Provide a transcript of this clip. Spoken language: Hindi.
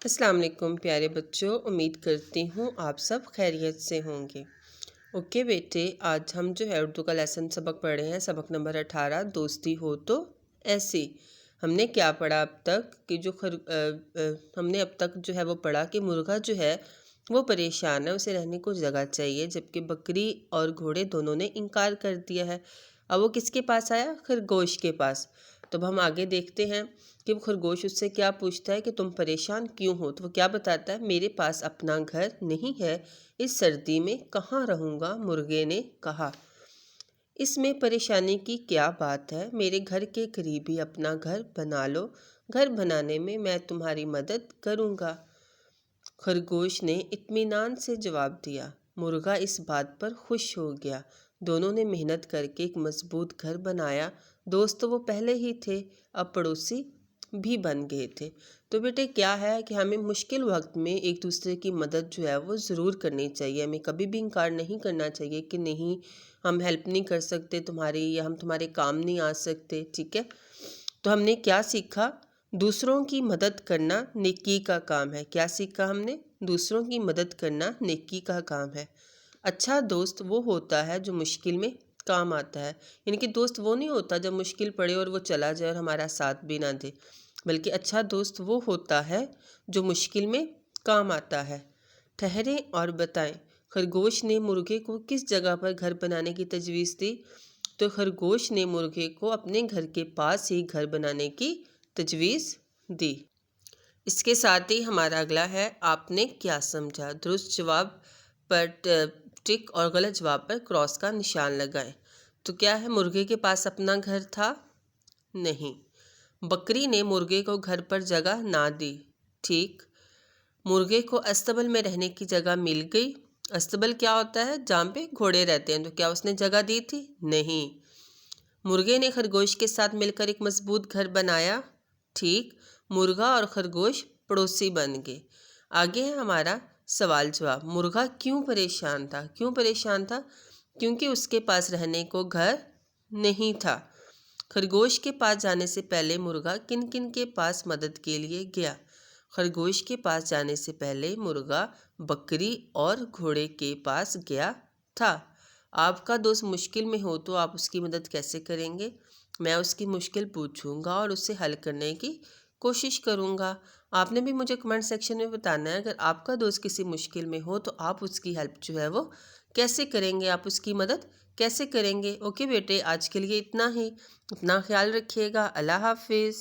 अस्सलाम वालेकुम प्यारे बच्चों, उम्मीद करती हूँ आप सब खैरियत से होंगे। ओके बेटे, आज हम जो है उर्दू का लेसन सबक पढ़े हैं, सबक नंबर 18 दोस्ती हो तो ऐसी। हमने क्या पढ़ा अब तक कि हमने अब तक जो है वो पढ़ा कि मुर्गा जो है वो परेशान है, उसे रहने को जगह चाहिए, जबकि बकरी और घोड़े दोनों ने इनकार कर दिया है। अब वो किसके पास आया? खरगोश के पास। तो अब हम आगे देखते हैं कि वो खरगोश उससे क्या पूछता है कि तुम परेशान क्यों हो। तो वो क्या बताता है? मेरे पास अपना घर नहीं है, इस सर्दी में कहाँ रहूँगा, मुर्गे ने कहा। इसमें परेशानी की क्या बात है? मेरे घर के करीब ही अपना घर बना लो, घर बनाने में मैं तुम्हारी मदद करूँगा। खरगोश ने इत्मीनान से जवाब दिया। मुर्गा इस बात पर खुश हो गया। दोनों ने मेहनत करके एक मजबूत घर बनाया। दोस्त तो वो पहले ही थे, अब पड़ोसी भी बन गए थे। तो बेटे क्या है कि हमें मुश्किल वक्त में एक दूसरे की मदद जो है वो ज़रूर करनी चाहिए। हमें कभी भी इनकार नहीं करना चाहिए कि नहीं, हम हेल्प नहीं कर सकते तुम्हारी, या हम तुम्हारे काम नहीं आ सकते। ठीक है, तो हमने क्या सीखा? दूसरों की मदद करना नेकी का काम है। क्या सीखा हमने? दूसरों की मदद करना नेकी का काम है। अच्छा दोस्त वो होता है जो मुश्किल में काम आता है। यानी कि दोस्त वो नहीं होता जब मुश्किल पड़े और वो चला जाए और हमारा साथ भी ना दे, बल्कि अच्छा दोस्त वो होता है जो मुश्किल में काम आता है। ठहरें और बताएं, खरगोश ने मुर्गे को किस जगह पर घर बनाने की तजवीज़ दी? तो खरगोश ने मुर्गे को अपने घर के पास ही घर बनाने की तजवीज़ दी। इसके साथ ही हमारा अगला है, आपने क्या समझा? दुरुस्त जवाब पर टिक और गलत जवाब पर क्रॉस का निशान लगाएं। तो क्या है? मुर्गे के पास अपना घर था? नहीं। बकरी ने मुर्गे को घर पर जगह ना दी? ठीक। मुर्गे को अस्तबल में रहने की जगह मिल गई? अस्तबल क्या होता है? जहाँ पे घोड़े रहते हैं। तो क्या उसने जगह दी थी? नहीं। मुर्गे ने खरगोश के साथ मिलकर एक मजबूत घर बनाया? ठीक। मुर्गा और खरगोश पड़ोसी बन गए। आगे है हमारा सवाल जवाब। मुर्गा क्यों परेशान था? क्यों परेशान था? क्योंकि उसके पास रहने को घर नहीं था। खरगोश के पास जाने से पहले मुर्गा किन किन के पास मदद के लिए गया? खरगोश के पास जाने से पहले मुर्गा बकरी और घोड़े के पास गया था। आपका दोस्त मुश्किल में हो तो आप उसकी मदद कैसे करेंगे? मैं उसकी मुश्किल पूछूंगा और उसे हल करने की कोशिश करूंगा। आपने भी मुझे कमेंट सेक्शन में बताना है, अगर आपका दोस्त किसी मुश्किल में हो तो आप उसकी हेल्प जो है वो कैसे करेंगे, आप उसकी मदद कैसे करेंगे। ओके बेटे, आज के लिए इतना ही। अपना ख्याल रखिएगा। अल्लाह हाफिज़।